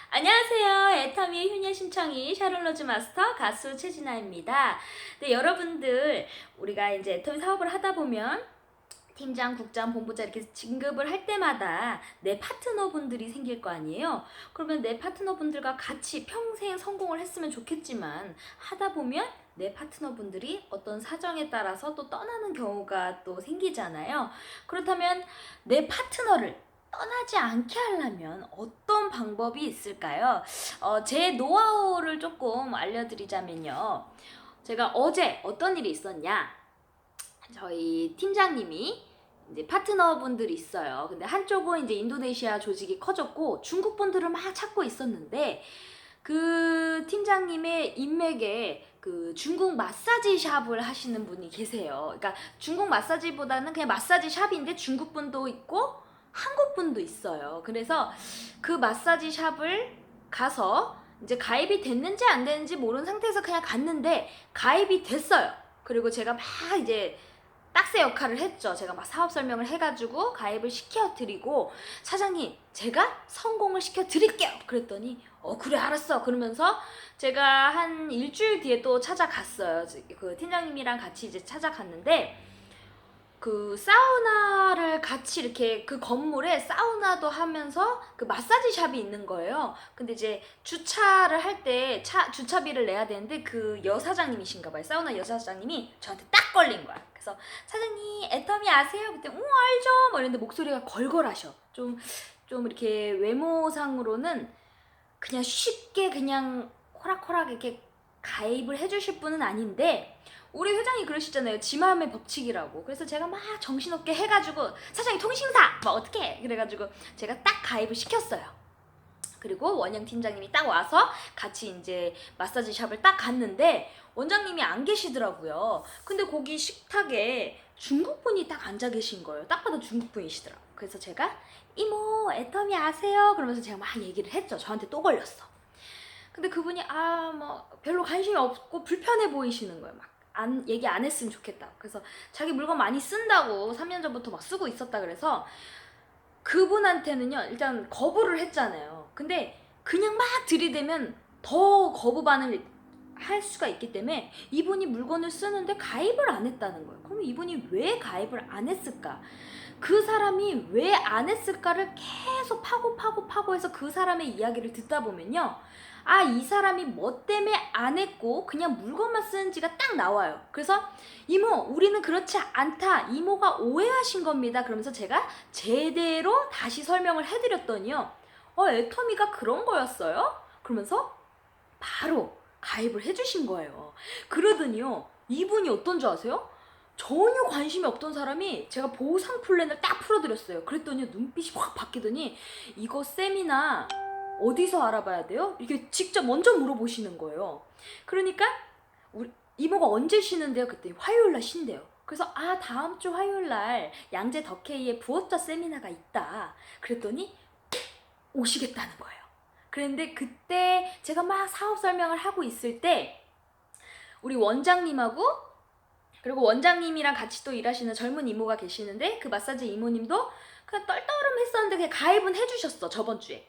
안녕하세요. 애터미의 효녀 신청이 샤를로즈 마스터 가수 최진아입니다. 네, 여러분들 우리가 이제 애터미 사업을 하다 보면 팀장, 국장, 본부장 이렇게 진급을 할 때마다 내 파트너분들이 생길 거 아니에요. 그러면 내 파트너분들과 같이 평생 성공을 했으면 좋겠지만 하다 보면 내 파트너분들이 어떤 사정에 따라서 또 떠나는 경우가 또 생기잖아요. 그렇다면 내 파트너를 떠나지 않게 하려면 어떤 방법이 있을까요? 제 노하우를 조금 알려드리자면요. 제가 어제 어떤 일이 있었냐? 저희 팀장님이 이제 파트너분들이 있어요. 근데 한쪽은 이제 인도네시아 조직이 커졌고 중국 분들을 막 찾고 있었는데 그 팀장님의 인맥에 그 중국 마사지 샵을 하시는 분이 계세요. 그러니까 중국 마사지보다는 그냥 마사지 샵인데 중국 분도 있고 한국 분도 있어요. 그래서 그 마사지 샵을 가서 이제 가입이 됐는지 안 됐는지 모르는 상태에서 그냥 갔는데 가입이 됐어요. 그리고 제가 막 이제 딱새 역할을 했죠. 제가 막 사업 설명을 해가지고 가입을 시켜드리고 사장님 제가 성공을 시켜드릴게요. 그랬더니 그래 알았어. 그러면서 제가 한 일주일 뒤에 또 찾아갔어요. 그 팀장님이랑 같이 이제 찾아갔는데 그 사우나를 같이 이렇게 그 건물에 사우나도 하면서 그 마사지 샵이 있는 거예요. 근데 이제 주차를 할 때 주차비를 내야 되는데 그 여사장님이신가 봐요. 사우나 여사장님이 저한테 딱 걸린 거야. 그래서 사장님 애터미 아세요? 그때 알죠. 뭐 이랬는데 목소리가 걸걸하셔. 좀 이렇게 외모상으로는 그냥 쉽게 그냥 호락호락 이렇게 가입을 해주실 분은 아닌데 우리 회장이 그러시잖아요. 지 마음의 법칙이라고. 그래서 제가 막 정신없게 해가지고 사장님 통신사 막 어떻게 그래가지고 제가 딱 가입을 시켰어요. 그리고 원영 팀장님이 딱 와서 같이 이제 마사지 샵을 딱 갔는데 원장님이 안 계시더라고요. 근데 거기 식탁에 중국분이 딱 앉아 계신 거예요. 딱 봐도 중국분이시더라고요. 그래서 제가 이모 애터미 아세요? 그러면서 제가 막 얘기를 했죠. 저한테 또 걸렸어. 근데 그분이 뭐 별로 관심이 없고 불편해 보이시는 거예요. 막 얘기 안 했으면 좋겠다. 그래서 자기 물건 많이 쓴다고 3년 전부터 막 쓰고 있었다 그래서 그분한테는요 일단 거부를 했잖아요. 근데 그냥 막 들이대면 더 거부 반응을 할 수가 있기 때문에 이분이 물건을 쓰는데 가입을 안 했다는 거예요. 그럼 이분이 왜 가입을 안 했을까? 그 사람이 왜 안 했을까를 계속 파고 해서 그 사람의 이야기를 듣다 보면요. 이 사람이 뭐 때문에 안 했고 그냥 물건만 쓰는지가 딱 나와요. 그래서 이모 우리는 그렇지 않다. 이모가 오해하신 겁니다. 그러면서 제가 제대로 다시 설명을 해드렸더니요. 애터미가 그런 거였어요? 그러면서 바로 가입을 해주신 거예요. 그러더니요. 이분이 어떤 줄 아세요? 전혀 관심이 없던 사람이 제가 보상 플랜을 딱 풀어드렸어요. 그랬더니 눈빛이 확 바뀌더니 이거 세미나 어디서 알아봐야 돼요? 이게 직접 먼저 물어보시는 거예요. 그러니까 우리 이모가 언제 쉬는데요? 그때 화요일날 쉰대요. 그래서 다음 주 화요일날 양재 덕케이에 부업자 세미나가 있다. 그랬더니 오시겠다는 거예요. 그런데 그때 제가 막 사업 설명을 하고 있을 때 우리 원장님하고 그리고 원장님이랑 같이 또 일하시는 젊은 이모가 계시는데 그 마사지 이모님도 그냥 떨떠름했었는데 그냥 가입은 해주셨어 저번 주에.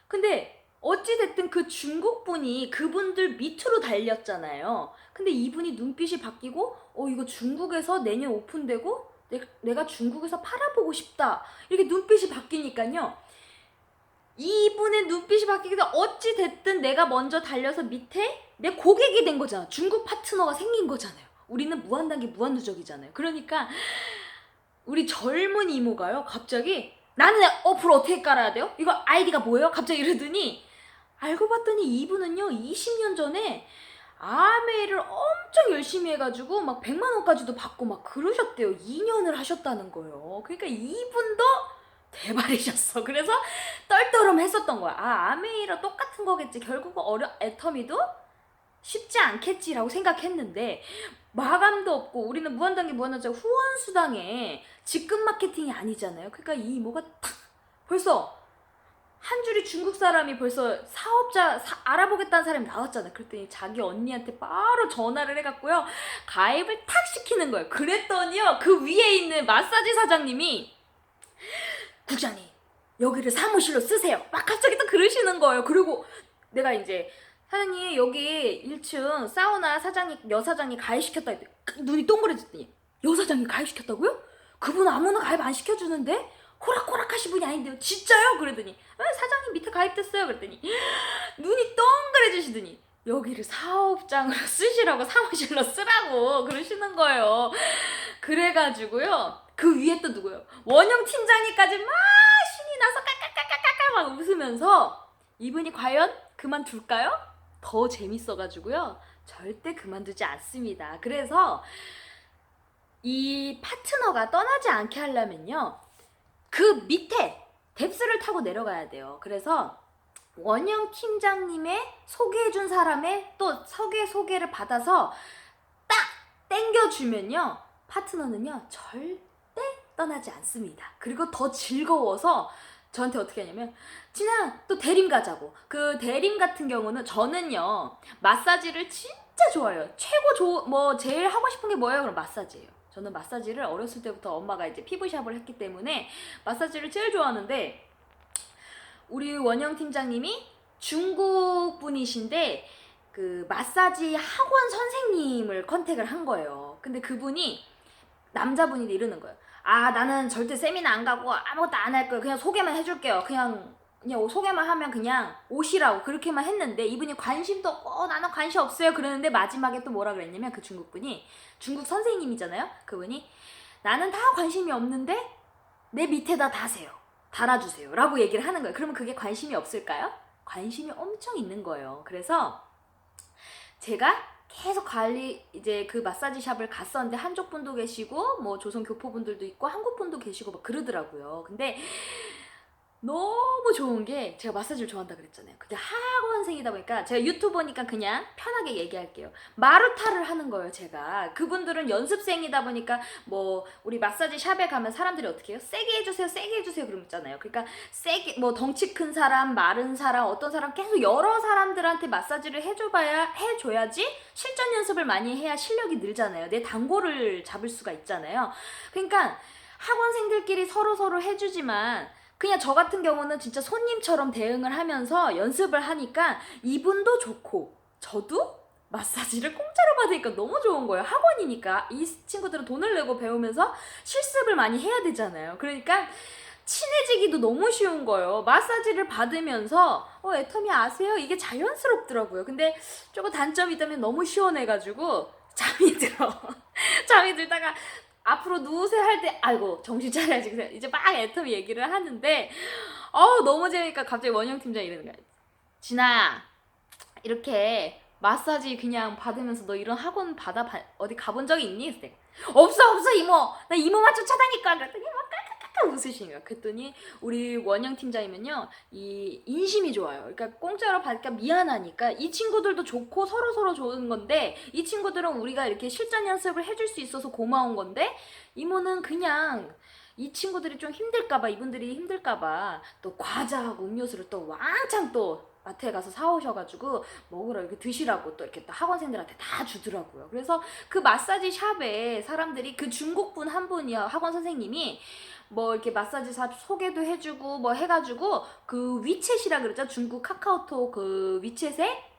근데 어찌됐든 그 중국분이 그분들 밑으로 달렸잖아요. 근데 이분이 눈빛이 바뀌고 이거 중국에서 내년 오픈되고 내가 중국에서 팔아보고 싶다 이렇게 눈빛이 바뀌니까요. 이분의 눈빛이 바뀌기도 어찌됐든 내가 먼저 달려서 밑에 내 고객이 된 거잖아. 중국 파트너가 생긴 거잖아요. 우리는 무한단계 무한누적이잖아요. 그러니까 우리 젊은 이모가요 갑자기 나는 어플 어떻게 깔아야 돼요? 이거 아이디가 뭐예요? 갑자기 이러더니 알고 봤더니 이분은요 20년 전에 아메이를 엄청 열심히 해가지고 막 100만 원까지도 받고 막 그러셨대요. 2년을 하셨다는 거예요. 그러니까 이분도 대발이셨어. 그래서 떨떠름 했었던 거야. 아메이랑 똑같은 거겠지. 결국은 애터미도 쉽지 않겠지라고 생각했는데 마감도 없고 우리는 무한단계 무한단계 후원수당에 직급 마케팅이 아니잖아요. 그러니까 이 이모가 탁 벌써 한 줄이 중국 사람이 벌써 사업자 알아보겠다는 사람이 나왔잖아요. 그랬더니 자기 언니한테 바로 전화를 해갖고요. 가입을 탁 시키는 거예요. 그랬더니요. 그 위에 있는 마사지 사장님이 국장님 여기를 사무실로 쓰세요. 막 갑자기 또 그러시는 거예요. 그리고 내가 이제 사장님 여기 1층 사우나 여사장이 가입시켰다 했더니 눈이 동그래졌더니 여사장이 가입시켰다고요? 그분 아무나 가입 안 시켜주는데? 호락호락하신 분이 아닌데요. 진짜요? 그러더니 사장님 밑에 가입됐어요. 그랬더니 눈이 동그래지시더니 여기를 사업장으로 쓰시라고, 사무실로 쓰라고 그러시는 거예요. 그래가지고요, 그 위에 또 누구요? 원영 팀장님까지 막 신이 나서 까까까까까까 막 웃으면서 이분이 과연 그만둘까요? 더 재밌어가지고요, 절대 그만두지 않습니다. 그래서 이 파트너가 떠나지 않게 하려면요, 그 밑에 뎁스를 타고 내려가야 돼요. 그래서 원영 팀장님의 소개해준 사람의 또 소개를 받아서 딱 땡겨주면요, 파트너는요 절대 떠나지 않습니다. 그리고 더 즐거워서 저한테 어떻게 하냐면, 진아 또 대림 가자고. 그 대림 같은 경우는 저는요 마사지를 진짜 좋아해요. 뭐 제일 하고 싶은 게 뭐예요? 그럼 마사지예요. 저는 마사지를 어렸을 때부터 엄마가 이제 피부샵을 했기 때문에 마사지를 제일 좋아하는데, 우리 원영 팀장님이 중국 분이신데 그 마사지 학원 선생님을 컨택을 한 거예요. 근데 그분이 남자분인데 이러는 거예요. 아, 나는 절대 세미나 안 가고 아무것도 안 할 거예요. 그냥 소개만 해줄게요. 그냥 소개만 하면 그냥 오시라고 그렇게만 했는데, 이분이 관심도 없고 나는 관심 없어요 그러는데, 마지막에 또 뭐라 그랬냐면, 그 중국분이, 중국 선생님이잖아요. 그분이 나는 다 관심이 없는데 내 밑에다 달아주세요 라고 얘기를 하는 거예요. 그러면 그게 관심이 없을까요? 관심이 엄청 있는 거예요. 그래서 제가 계속 이제 그 마사지 샵을 갔었는데, 한족 분도 계시고 뭐 조선 교포 분들도 있고 한국 분도 계시고 막 그러더라고요. 근데 너무 좋은 게, 제가 마사지를 좋아한다 그랬잖아요. 근데 학원생이다 보니까 제가 유튜버니까 그냥 편하게 얘기할게요. 마루타를 하는 거예요. 제가 그분들은 연습생이다 보니까 뭐 우리 마사지 샵에 가면 사람들이 어떻게 해요? 세게 해주세요 그러면 있잖아요. 그러니까 세게, 뭐 덩치 큰 사람, 마른 사람, 어떤 사람, 계속 여러 사람들한테 마사지를 해줘야지 실전 연습을 많이 해야 실력이 늘잖아요. 내 단골을 잡을 수가 있잖아요. 그러니까 학원생들끼리 서로 해주지만, 그냥 저 같은 경우는 진짜 손님처럼 대응을 하면서 연습을 하니까 이분도 좋고 저도 마사지를 공짜로 받으니까 너무 좋은 거예요. 학원이니까 이 친구들은 돈을 내고 배우면서 실습을 많이 해야 되잖아요. 그러니까 친해지기도 너무 쉬운 거예요. 마사지를 받으면서 애터미 아세요? 이게 자연스럽더라고요. 근데 조금 단점이 있다면 너무 시원해가지고 잠이 들어. 잠이 들다가 앞으로 누우세요 할 때 아이고 정신 차려야지, 이제 막 애터미 얘기를 하는데 너무 재밌으니까 갑자기 원영 팀장이 이러는 거야. 진아, 이렇게 마사지 그냥 받으면서 너 이런 학원 어디 가본 적이 있니? 그래서 내가 없어 이모, 나 이모만 쫓아다니까 그랬더니 막 깔깔깔깔 웃으시는 거야. 그랬더니 우리 원영 팀장이면요, 이 인심이 좋아요. 그러니까 공짜로 받으니까 미안하니까, 이 친구들도 좋고 서로 좋은 건데, 이 친구들은 우리가 이렇게 실전 연습을 해줄 수 있어서 고마운 건데, 이모는 그냥 이 친구들이 좀 힘들까봐, 이분들이 힘들까봐 또 과자하고 음료수를 또 왕창 또 마트에 가서 사오셔가지고 먹으라, 이렇게 드시라고 또 이렇게 또 학원생들한테 다 주더라고요. 그래서 그 마사지 샵에 사람들이, 그 중국분 한 분이요, 학원 선생님이 뭐 이렇게 마사지 샵 소개도 해주고 뭐 해가지고, 그 위챗이라 그러죠. 중국 카카오톡 그 위챗에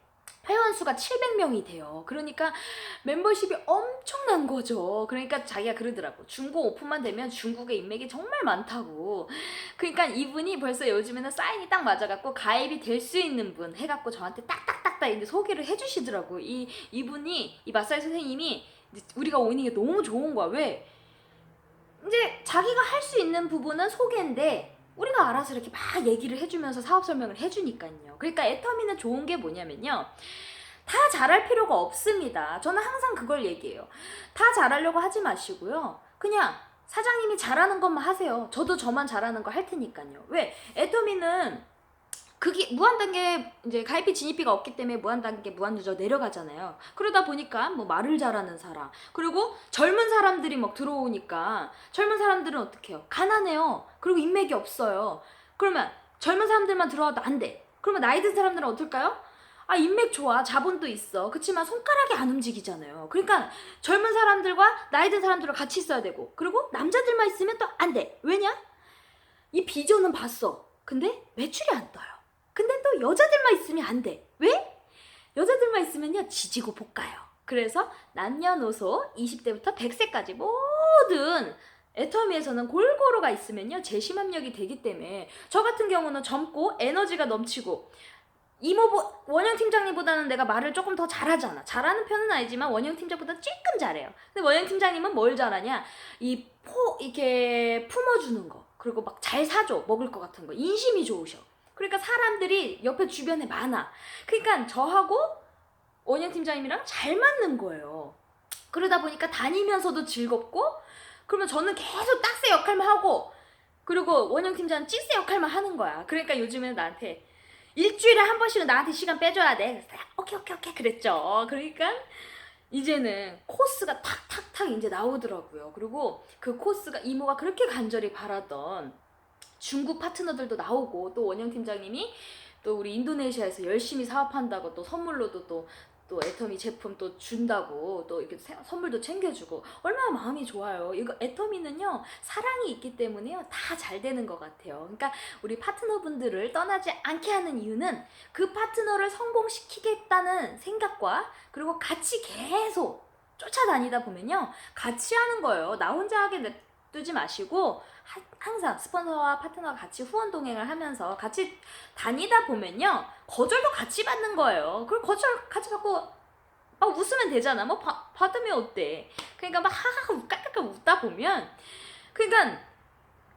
회원수가 700명이 돼요. 그러니까 멤버십이 엄청난 거죠. 그러니까 자기가 그러더라고. 중국 오픈만 되면 중국의 인맥이 정말 많다고. 그러니까 이분이 벌써 요즘에는 사인이 딱 맞아갖고 가입이 될 수 있는 분 해갖고 저한테 딱딱딱딱 이제 소개를 해주시더라고. 이분이, 이 마사지 선생님이 우리가 오는 게 너무 좋은 거야. 왜? 이제 자기가 할 수 있는 부분은 소개인데, 우리가 알아서 이렇게 막 얘기를 해주면서 사업 설명을 해주니까요. 그러니까 애터미는 좋은 게 뭐냐면요, 다 잘할 필요가 없습니다. 저는 항상 그걸 얘기해요. 다 잘하려고 하지 마시고요, 그냥 사장님이 잘하는 것만 하세요. 저도 저만 잘하는 거 할 테니까요. 왜? 애터미는 그게 무한단계, 이제 가입비 진입비가 없기 때문에 무한단계 무한누적 내려가잖아요. 그러다 보니까 뭐 말을 잘하는 사람, 그리고 젊은 사람들이 막 들어오니까, 젊은 사람들은 어떻게 해요? 가난해요. 그리고 인맥이 없어요. 그러면 젊은 사람들만 들어와도 안 돼. 그러면 나이 든 사람들은 어떨까요? 인맥 좋아, 자본도 있어. 그치만 손가락이 안 움직이잖아요. 그러니까 젊은 사람들과 나이 든 사람들과 같이 있어야 되고, 그리고 남자들만 있으면 또 안 돼. 왜냐? 이 비전은 봤어. 근데 매출이 안 떠요. 근데 또 여자들만 있으면 안 돼. 왜? 여자들만 있으면요 지지고 볶아요. 그래서 남녀노소 20대부터 100세까지 모든 애터미에서는 골고루가 있으면요 재심합력이 되기 때문에 저 같은 경우는 젊고 에너지가 넘치고 원영 팀장님보다는 내가 말을 조금 더 잘하잖아. 잘하는 편은 아니지만 원영 팀장보다 조금 잘해요. 근데 원영 팀장님은 뭘 잘하냐? 이렇게 품어주는 거. 그리고 막 잘 사줘. 먹을 것 같은 거. 인심이 좋으셔. 그러니까 사람들이 옆에 주변에 많아. 그러니까 저하고 원영 팀장님이랑 잘 맞는 거예요. 그러다 보니까 다니면서도 즐겁고, 그러면 저는 계속 딱새 역할만 하고, 그리고 원영 팀장은 찌새 역할만 하는 거야. 그러니까 요즘에는 나한테 일주일에 한 번씩은 나한테 시간 빼줘야 돼. 그래서 오케이 그랬죠. 그러니까 이제는 코스가 탁탁탁 이제 나오더라고요. 그리고 그 코스가 이모가 그렇게 간절히 바라던 중국 파트너들도 나오고, 또 원영 팀장님이 또 우리 인도네시아에서 열심히 사업한다고 또 선물로도 또 애터미 제품 또 준다고 또 이렇게 선물도 챙겨주고 얼마나 마음이 좋아요. 이거 애터미는요 사랑이 있기 때문에요 다 잘 되는 것 같아요. 그러니까 우리 파트너분들을 떠나지 않게 하는 이유는 그 파트너를 성공시키겠다는 생각과, 그리고 같이 계속 쫓아다니다 보면요 같이 하는 거예요. 나 혼자 하게 냅두지 마시고 항상 스폰서와 파트너가 같이 후원 동행을 하면서 같이 다니다 보면요 거절도 같이 받는 거예요. 그럼 거절 같이 받고 웃으면 되잖아. 뭐 받으면 어때? 그러니까 막 하하하 깔깔깔 웃다 보면, 그러니까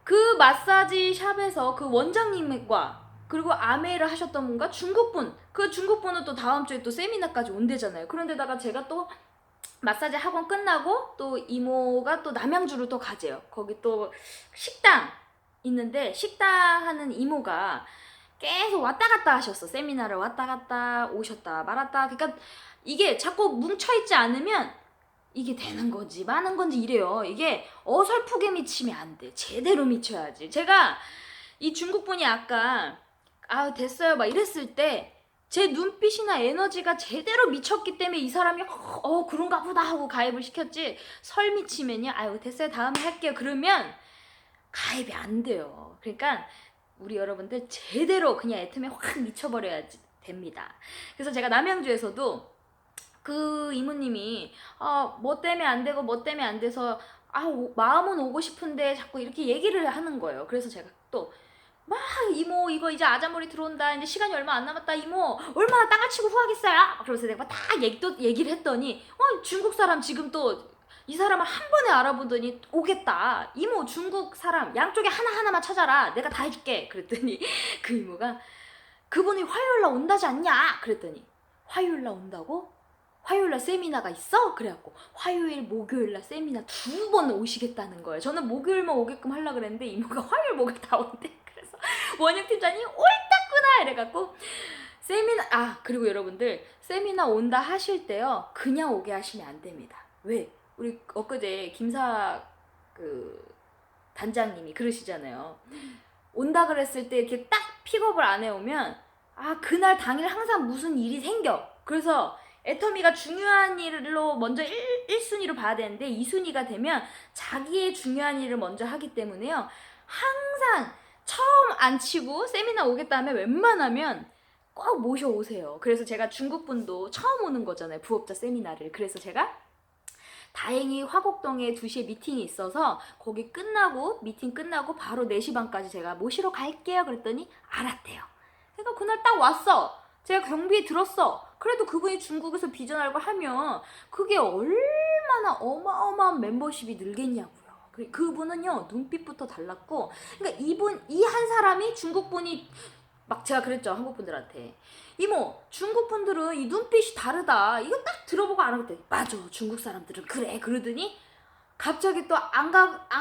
그 마사지 샵에서 그 원장님과 그리고 아메이를 하셨던 분과 중국분, 그 중국분은 또 다음 주에 또 세미나까지 온대잖아요. 그런데다가 제가 또 마사지 학원 끝나고 또 이모가 또 남양주로 또 가재요. 거기 또 식당 있는데 식당 하는 이모가 계속 왔다 갔다 하셨어. 세미나를 왔다 갔다 오셨다 말았다. 그러니까 이게 자꾸 뭉쳐있지 않으면 이게 되는 건지 마는 건지 이래요. 이게 어설프게 미치면 안 돼. 제대로 미쳐야지. 제가 이 중국분이 아까 됐어요 막 이랬을 때 제 눈빛이나 에너지가 제대로 미쳤기 때문에 이 사람이 그런가 보다 하고 가입을 시켰지, 설 미치면요 됐어요 다음에 할게요 그러면 가입이 안 돼요. 그러니까 우리 여러분들 제대로 그냥 애터미에 확 미쳐버려야 됩니다. 그래서 제가 남양주에서도 그 이모님이 뭐 때문에 안 되고 뭐 때문에 안 돼서 마음은 오고 싶은데 자꾸 이렇게 얘기를 하는 거예요. 그래서 제가 또 막 이모 이거 이제 아자머리 들어온다, 이제 시간이 얼마 안 남았다, 이모 얼마나 땅을 치고 후하겠어요. 그러면서 내가 다 얘기를 했더니 중국 사람 지금 또 이 사람을 한 번에 알아보더니 오겠다. 이모 중국 사람 양쪽에 하나하나만 찾아라, 내가 다 해줄게. 그랬더니 그 이모가 그분이 화요일날 온다지 않냐 그랬더니 화요일날 온다고? 화요일날 세미나가 있어? 그래갖고 화요일 목요일날 세미나 2번 오시겠다는 거예요. 저는 목요일만 오게끔 하려고 그랬는데 이모가 화요일 목요일 다 온대. 그래서 원영 팀장이 옳다구나 이래갖고 세미나 그리고 여러분들 세미나 온다 하실 때요 그냥 오게 하시면 안 됩니다. 왜? 우리 엊그제 김사 단장님이 그러시잖아요. 온다 그랬을 때 이렇게 딱 픽업을 안 해오면 그날 당일 항상 무슨 일이 생겨. 그래서 애터미가 중요한 일로 먼저 1순위로 봐야 되는데 2순위가 되면 자기의 중요한 일을 먼저 하기 때문에요 항상 처음 안 치고 세미나 오겠다 하면 웬만하면 꼭 모셔오세요. 그래서 제가 중국분도 처음 오는 거잖아요, 부업자 세미나를. 그래서 제가 다행히 화곡동에 2시에 미팅이 있어서 거기 미팅 끝나고 바로 4시 반까지 제가 모시러 갈게요 그랬더니 알았대요. 그러니까 그날 딱 왔어. 제가 경비에 들었어. 그래도 그분이 중국에서 비전 알고 하면 그게 얼마나 어마어마한 멤버십이 늘겠냐고요. 그분은요 눈빛부터 달랐고, 그러니까 이 한 사람이 중국분이 막 제가 그랬죠 한국분들한테, 이모 중국분들은 이 눈빛이 다르다 이거 딱 들어보고 알았대. 맞아 중국 사람들은 그래. 그러더니 갑자기 또 안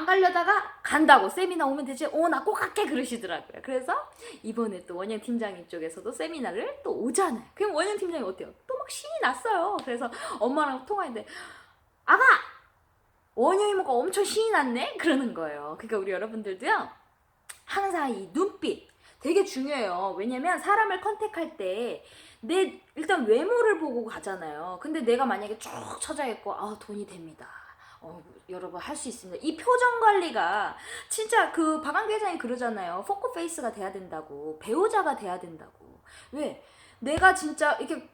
가려다가 간다고, 세미나 오면 되지, 나 꼭 갈게 그러시더라고요. 그래서 이번에 또 원영 팀장님 쪽에서도 세미나를 또 오잖아요. 그럼 원영 팀장이 어때요? 또 막 신이 났어요. 그래서 엄마랑 통화했는데 아가 원영 이모가 엄청 신이 났네 그러는 거예요. 그러니까 우리 여러분들도요 항상 이 눈빛 되게 중요해요. 왜냐면 사람을 컨택할 때 일단 외모를 보고 가잖아요. 근데 내가 만약에 쭉 처져 있고 돈이 됩니다, 여러분 할 수 있습니다. 이 표정 관리가 진짜 그 박완규 회장이 그러잖아요. 포커페이스가 돼야 된다고, 배우자가 돼야 된다고. 왜? 내가 진짜 이렇게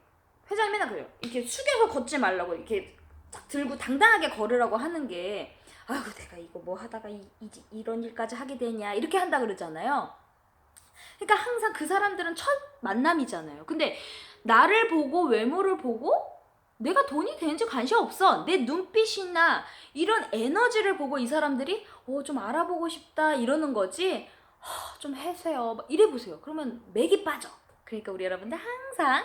회장이 맨날 그래요. 이렇게 숙여서 걷지 말라고, 이렇게 딱 들고 당당하게 걸으라고 하는 게, 아이고 내가 이거 뭐 하다가 이런 일까지 하게 되냐 이렇게 한다 그러잖아요. 그러니까 항상 그 사람들은 첫 만남이잖아요. 근데 나를 보고 외모를 보고 내가 돈이 되는지 관심 없어. 내 눈빛이나 이런 에너지를 보고 이 사람들이 좀 알아보고 싶다 이러는 거지. 좀 해세요. 막 이래 보세요. 그러면 맥이 빠져. 그러니까 우리 여러분들 항상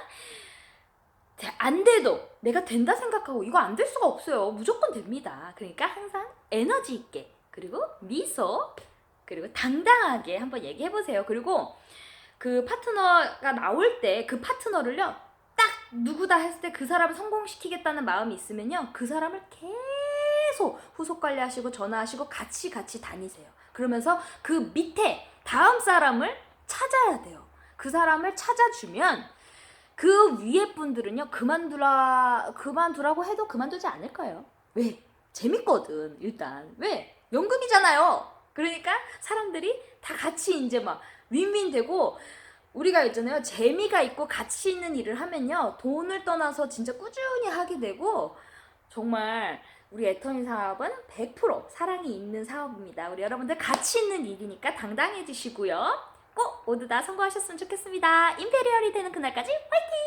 안 돼도 내가 된다 생각하고 이거 안 될 수가 없어요. 무조건 됩니다. 그러니까 항상 에너지 있게, 그리고 미소, 그리고 당당하게 한번 얘기해 보세요. 그리고 그 파트너가 나올 때 그 파트너를요, 딱 누구다 했을 때 그 사람을 성공시키겠다는 마음이 있으면요, 그 사람을 계속 후속 관리하시고 전화하시고 같이 다니세요. 그러면서 그 밑에 다음 사람을 찾아야 돼요. 그 사람을 찾아주면 그 위에 분들은요, 그만두라고 해도 그만두지 않을 거예요. 왜? 재밌거든, 일단. 왜? 연극이잖아요. 그러니까 사람들이 다 같이 이제 막 윈윈 되고, 우리가 있잖아요, 재미가 있고 가치 있는 일을 하면요, 돈을 떠나서 진짜 꾸준히 하게 되고, 정말 우리 애터미 사업은 100% 사랑이 있는 사업입니다. 우리 여러분들 가치 있는 일이니까 당당해지시고요. 꼭 모두 다 성공하셨으면 좋겠습니다. 임페리얼이 되는 그날까지 화이팅!